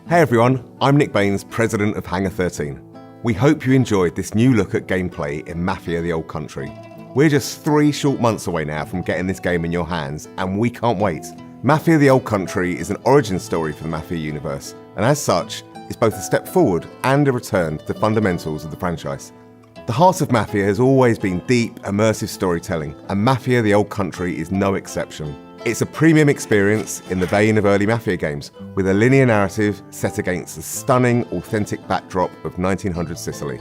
Hey everyone, I'm Nick Baines, president of Hangar 13. We hope you enjoyed this new look at gameplay in Mafia the Old Country. We're just 3 short months away now from getting this game in your hands, and we can't wait. Mafia the Old Country is an origin story for the Mafia universe, and as such, it's both a step forward and a return to the fundamentals of the franchise. The heart of Mafia has always been deep, immersive storytelling, and Mafia the Old Country is no exception. It's a premium experience in the vein of early Mafia games, with a linear narrative set against the stunning, authentic backdrop of 1900 Sicily.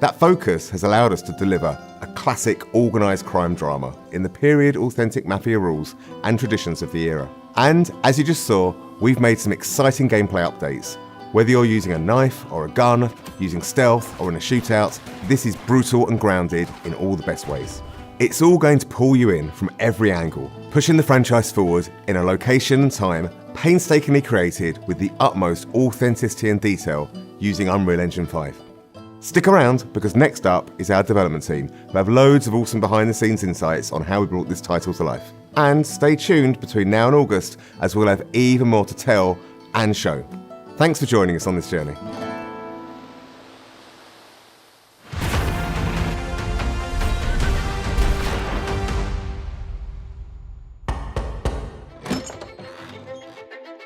That focus has allowed us to deliver a classic organised crime drama in the period authentic Mafia rules and traditions of the era. And, as you just saw, we've made some exciting gameplay updates. Whether you're using a knife or a gun, using stealth or in a shootout, this is brutal and grounded in all the best ways. It's all going to pull you in from every angle, pushing the franchise forward in a location and time painstakingly created with the utmost authenticity and detail using Unreal Engine 5. Stick around, because next up is our development team, who have loads of awesome behind-the-scenes insights on how we brought this title to life. And stay tuned between now and August, as we'll have even more to tell and show. Thanks for joining us on this journey.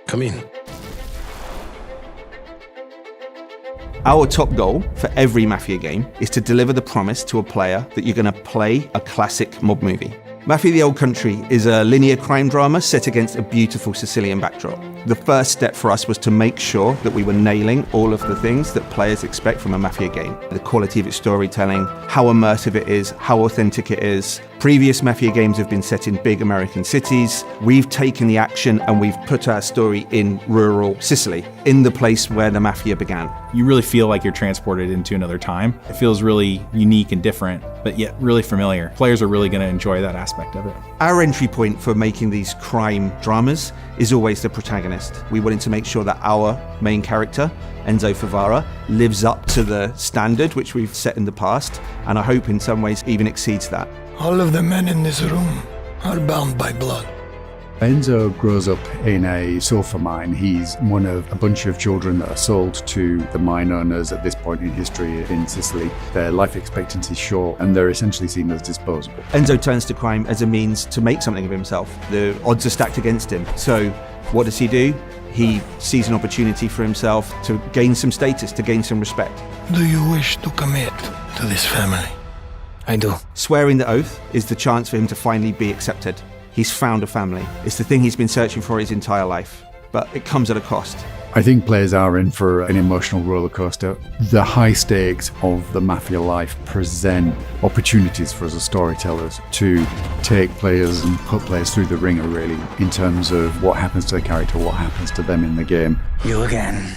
Come in. Our top goal for every Mafia game is to deliver the promise to a player that you're going to play a classic mob movie. Mafia the Old Country is a linear crime drama set against a beautiful Sicilian backdrop. The first step for us was to make sure that we were nailing all of the things that players expect from a Mafia game. The quality of its storytelling, how immersive it is, how authentic it is. Previous Mafia games have been set in big American cities. We've taken the action and we've put our story in rural Sicily, in the place where the Mafia began. You really feel like you're transported into another time. It feels really unique and different, but yet really familiar. Players are really going to enjoy that aspect of it. Our entry point for making these crime dramas is always the protagonist. We wanted to make sure that our main character, Enzo Favara, lives up to the standard which we've set in the past, and I hope in some ways even exceeds that. All of the men in this room are bound by blood. Enzo grows up in a sulfur mine. He's one of a bunch of children that are sold to the mine owners at this point in history in Sicily. Their life expectancy is short and they're essentially seen as disposable. Enzo turns to crime as a means to make something of himself. The odds are stacked against him. So what does he do? He sees an opportunity for himself to gain some status, to gain some respect. Do you wish to commit to this family? I do. Swearing the oath is the chance for him to finally be accepted. He's found a family. It's the thing he's been searching for his entire life, but it comes at a cost. I think players are in for an emotional roller coaster. The high stakes of the Mafia life present opportunities for us as storytellers to take players and put players through the ringer, really, in terms of what happens to the character, what happens to them in the game. You again.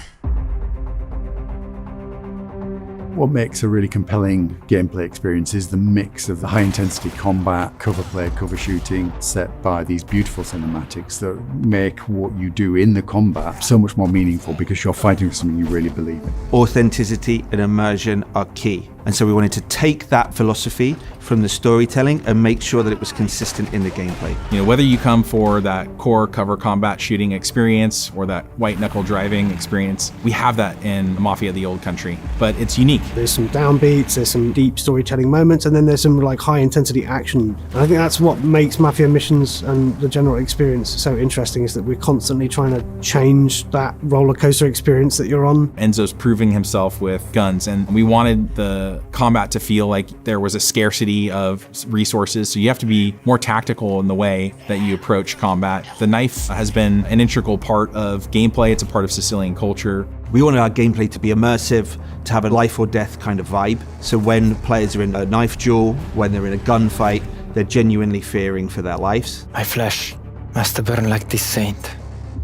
What makes a really compelling gameplay experience is the mix of the high-intensity combat, cover play, cover shooting, set by these beautiful cinematics that make what you do in the combat so much more meaningful because you're fighting for something you really believe in. Authenticity and immersion are key. And so we wanted to take that philosophy from the storytelling and make sure that it was consistent in the gameplay. You know, whether you come for that core cover combat shooting experience or that white knuckle driving experience, we have that in Mafia the Old Country, but it's unique. There's some downbeats, there's some deep storytelling moments, and then there's some like high intensity action. And I think that's what makes Mafia missions and the general experience so interesting, is that we're constantly trying to change that roller coaster experience that you're on. Enzo's proving himself with guns, and we wanted the combat to feel like there was a scarcity of resources, so you have to be more tactical in the way that you approach combat. The knife has been an integral part of gameplay. It's a part of Sicilian culture. We wanted our gameplay to be immersive, to have a life or death kind of vibe. So when players are in a knife duel, when they're in a gunfight, they're genuinely fearing for their lives. My flesh must burn like this saint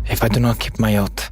if I do not keep my oath.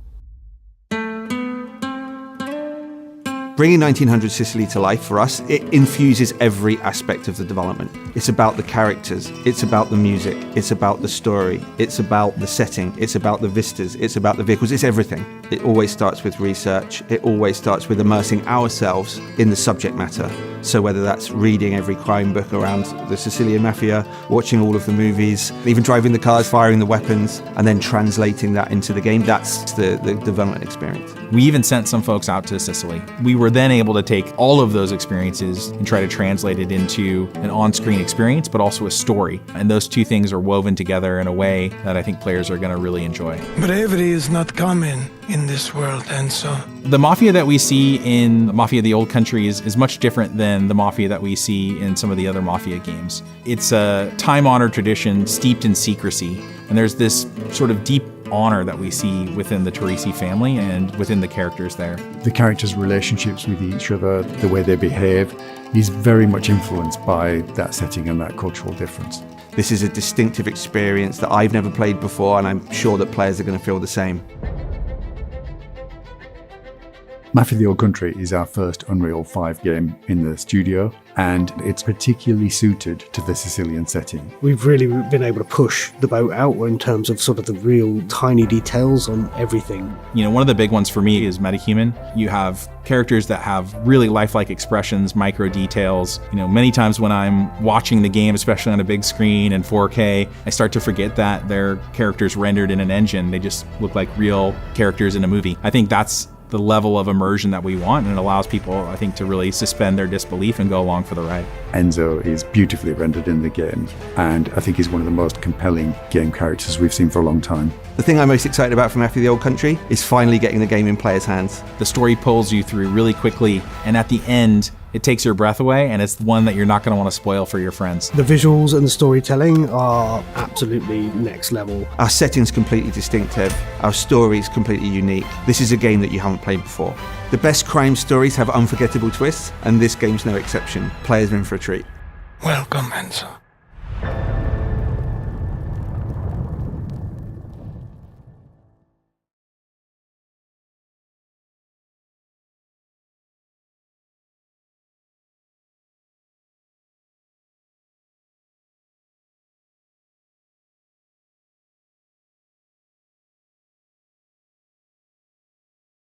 Bringing 1900 Sicily to life for us, it infuses every aspect of the development. It's about the characters, it's about the music, it's about the story, it's about the setting, it's about the vistas, it's about the vehicles, it's everything. It always starts with research, it always starts with immersing ourselves in the subject matter So whether that's reading every crime book around the Sicilian Mafia, watching all of the movies, even driving the cars, firing the weapons, and then translating that into the game, that's the development experience. We even sent some folks out to Sicily. We were then able to take all of those experiences and try to translate it into an on-screen experience, but also a story. And those two things are woven together in a way that I think players are going to really enjoy. Bravery is not common in this world, Enzo. The Mafia that we see in Mafia the Old Country is much different than the Mafia that we see in some of the other Mafia games. It's a time-honored tradition steeped in secrecy, and there's this sort of deep honor that we see within the Torrisi family and within the characters there. The characters' relationships with each other, the way they behave, is very much influenced by that setting and that cultural difference. This is a distinctive experience that I've never played before, and I'm sure that players are going to feel the same. Mafia the Old Country is our first Unreal 5 game in the studio, and it's particularly suited to the Sicilian setting. We've really been able to push the boat out in terms of sort of the real tiny details on everything. You know, one of the big ones for me is metahuman. You have characters that have really lifelike expressions, micro details. You know, many times when I'm watching the game, especially on a big screen in 4K, I start to forget that they're characters rendered in an engine. They just look like real characters in a movie. I think that's the level of immersion that we want, and it allows people, I think, to really suspend their disbelief and go along for the ride. Enzo is beautifully rendered in the game, and I think he's one of the most compelling game characters we've seen for a long time. The thing I'm most excited about from Mafia the Old Country is finally getting the game in players' hands. The story pulls you through really quickly, and at the end, it takes your breath away, and it's one that you're not going to want to spoil for your friends. The visuals and the storytelling are absolutely next level. Our setting's completely distinctive. Our story's completely unique. This is a game that you haven't played before. The best crime stories have unforgettable twists, and this game's no exception. Players are in for a treat. Welcome, Enzo.